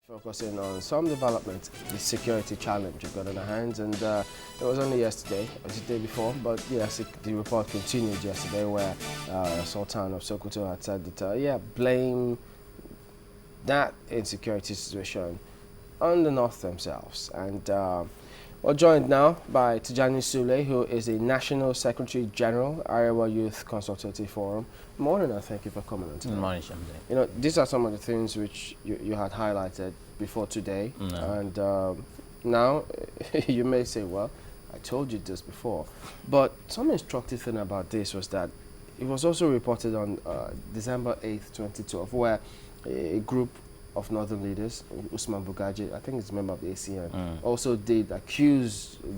Focusing on some development, the security challenge we've got in our hands, and it was only yesterday, or the day before, but yes, the report continued yesterday where Sultan of Sokoto had said that, blame that insecurity situation on the North themselves. And we're joined now by Ahmed Sule, who is the National Secretary General, Arewa Youth Consultative Forum. Morning, and thank you for coming on today. Good morning, Shamsi. You know, these are some of the things which you had highlighted before today, and now you may say, well, I told you this before. But some instructive thing about this was that it was also reported on December 8th, 2012, where a group of northern leaders, Usman Bugaji, I think he's a member of the ACN, also did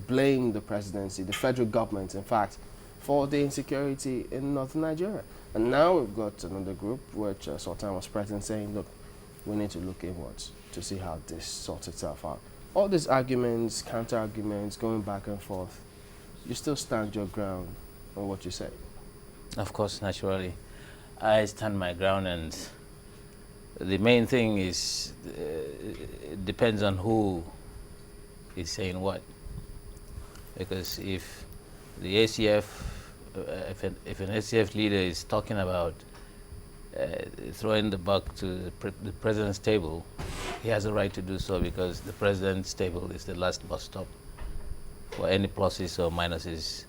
blame the presidency, the federal government, in fact, for the insecurity in northern Nigeria. And now we've got another group, which Sultan was present, saying, look, we need to look inwards to see how this sorts itself out. All these arguments, counter-arguments, going back and forth, you still stand your ground on what you say? Of course, naturally. I stand my ground, and the main thing is it depends on who is saying what. Because if the ACF, if an ACF leader is talking about throwing the buck to the president's table, he has a right to do so, because the president's table is the last bus stop for any pluses or minuses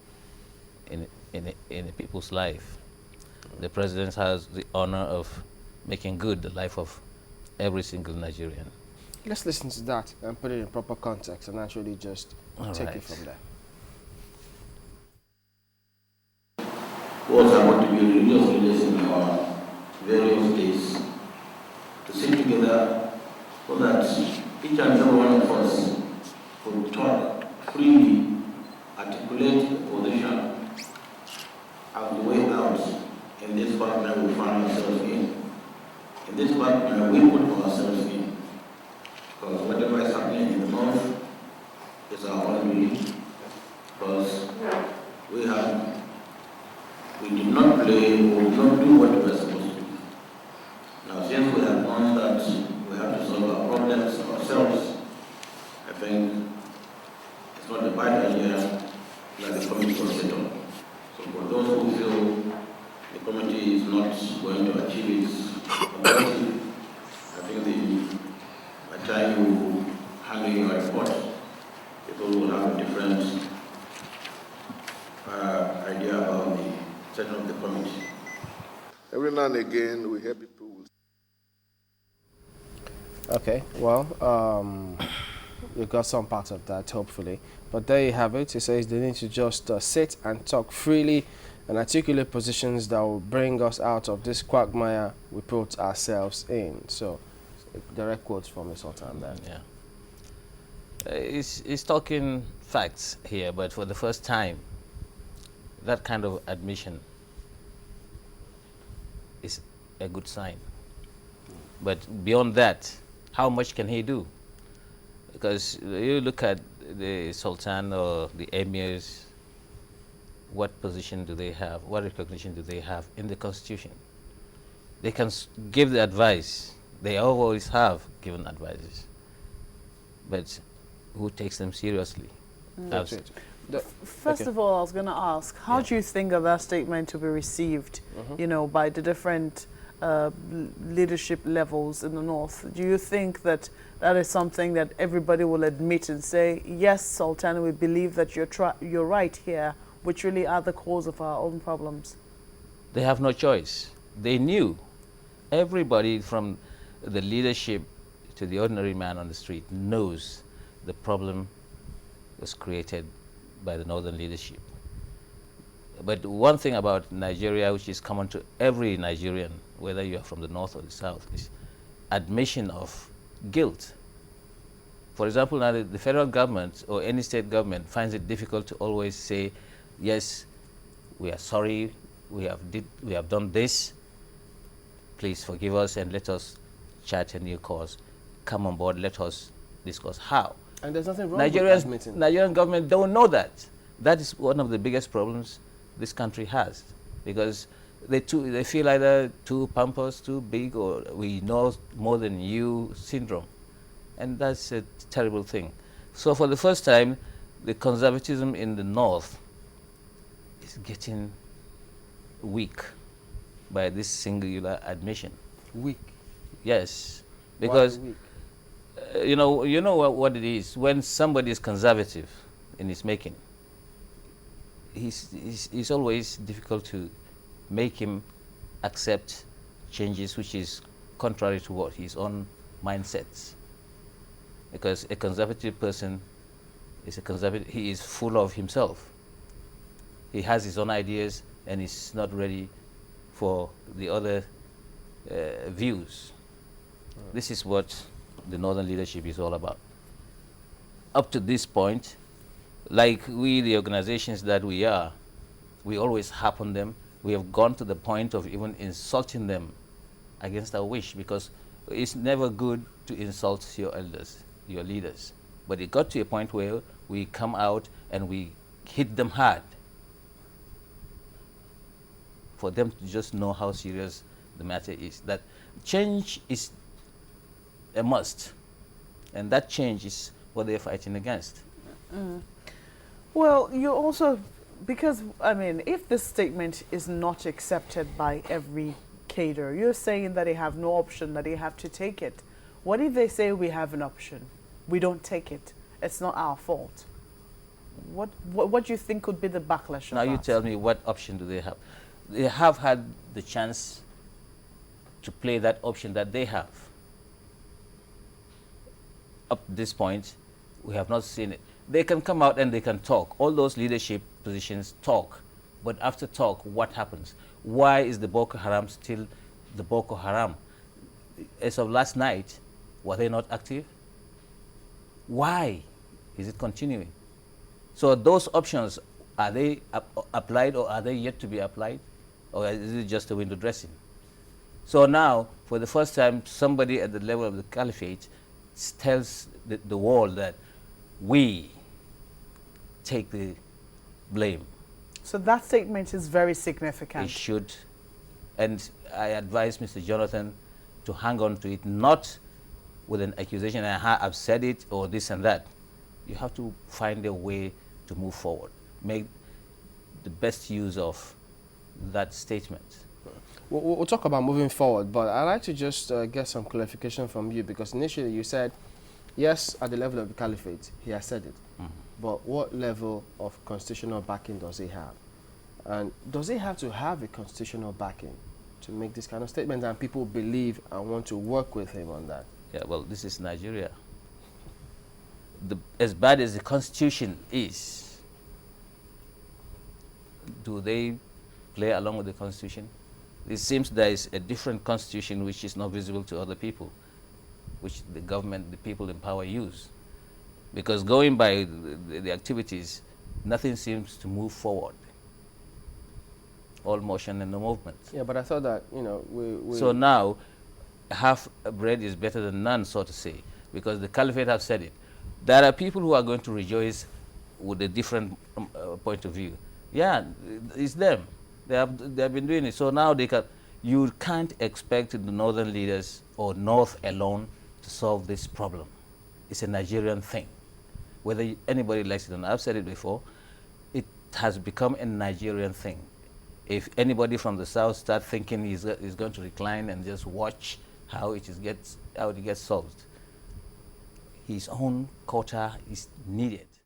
in a people's life. The president has the honor of making good the life of every single Nigerian. Let's listen to that and put it in proper context and actually just take it from there. Was I want to be religious leaders in our various states to sit together so that each and every one of us could talk freely, articulate the position of the way out in this partner we find ourselves in. In this partner we put ourselves in. Because whatever is happening in the north is our own belief. Because we did not play or did not do what we were supposed to do. Now, since we have known that we have to solve our problems ourselves, I think it's not a bad idea that the committee was set up. So for those who feel the committee is not going to achieve its objective, I think by the time you handle your report, people will have a different idea about the setting of the committee. Every now and again, we hear people will... Okay, well, you got some part of that, hopefully. But there you have it. He says they need to just sit and talk freely and articulate positions that will bring us out of this quagmire we put ourselves in. So, direct quotes from the Sultan then. Yeah. He's talking facts here, but for the first time, that kind of admission is a good sign. But beyond that, how much can he do? Because you look at the Sultan or the emirs, what position do they have? What recognition do they have in the Constitution? They can give the advice. They always have given advices. But who takes them seriously? That's it. First of all, I was going to ask, how do you think of that statement to be received, you know, by the different leadership levels in the North? Do you think that that is something that everybody will admit and say, yes, Sultan, we believe that you're right here, which really are the cause of our own problems? They have no choice. They knew. Everybody from the leadership to the ordinary man on the street knows the problem was created by the northern leadership. But one thing about Nigeria, which is common to every Nigerian, whether you are from the north or the south, is admission of guilt. For example, now the federal government or any state government finds it difficult to always say, yes, we are sorry, we have done this, please forgive us and let us chart a new course. Come on board, let us discuss how. And there's nothing wrong with admitting. Nigerian government don't know that. That is one of the biggest problems this country has, because they feel either too pompous, too big, or we know more than you syndrome. And that's a terrible thing. So for the first time, the conservatism in the north is getting weak by this singular admission. Weak. Yes, Why because weak? you know what it is. When somebody is conservative in his making, it's always difficult to make him accept changes which is contrary to what his own mindsets. Because a conservative person is a conservative. He is full of himself. He has his own ideas and is not ready for the other views. This is what the northern leadership is all about. Up to this point, like we, the organizations that we are, we always harp on them. We have gone to the point of even insulting them against our wish, because it's never good to insult your elders, your leaders. But it got to a point where we come out and we hit them hard for them to just know how serious the matter is. That change is a must, and that change is what they're fighting against. Well, you also, because, I mean, if this statement is not accepted by every cadre, you're saying that they have no option, that they have to take it. What if they say we have an option? We don't take it. It's not our fault. What do you think could be the backlash of Now that? you tell me, what option do they have? They have had the chance to play that option that they have. Up to this point, we have not seen it. They can come out and they can talk. All those leadership positions talk. But after talk, what happens? Why is the Boko Haram still the Boko Haram? As of last night, were they not active? Why is it continuing? So those options, are they applied, or are they yet to be applied? Or is it just a window dressing? So now, for the first time, somebody at the level of the caliphate tells the world that we take the blame. So that statement is very significant. It should. And I advise Mr. Jonathan to hang on to it, not with an accusation, I've said it, or this and that. You have to find a way to move forward. Make the best use of that statement. We'll talk about moving forward, but I'd like to just get some clarification from you, because initially you said, yes, at the level of the caliphate, he has said it. But what level of constitutional backing does he have? And does he have to have a constitutional backing to make this kind of statement, and people believe and want to work with him on that? Yeah, well, this is Nigeria. As bad as the constitution is, do they play along with the constitution? It seems there is a different constitution which is not visible to other people, which the government, the people in power use. Because going by the activities, nothing seems to move forward. All motion and no movement. Yeah, but I thought that, you know, we So now, half bread is better than none, so to say, because the caliphate have said it. There are people who are going to rejoice with a different point of view. Yeah, it's them. They have been doing it. So now you can't expect the northern leaders or North alone to solve this problem. It's a Nigerian thing. Whether anybody likes it or not, I've said it before, it has become a Nigerian thing. If anybody from the south starts thinking he's going to recline and just watch how it gets solved, his own quota is needed.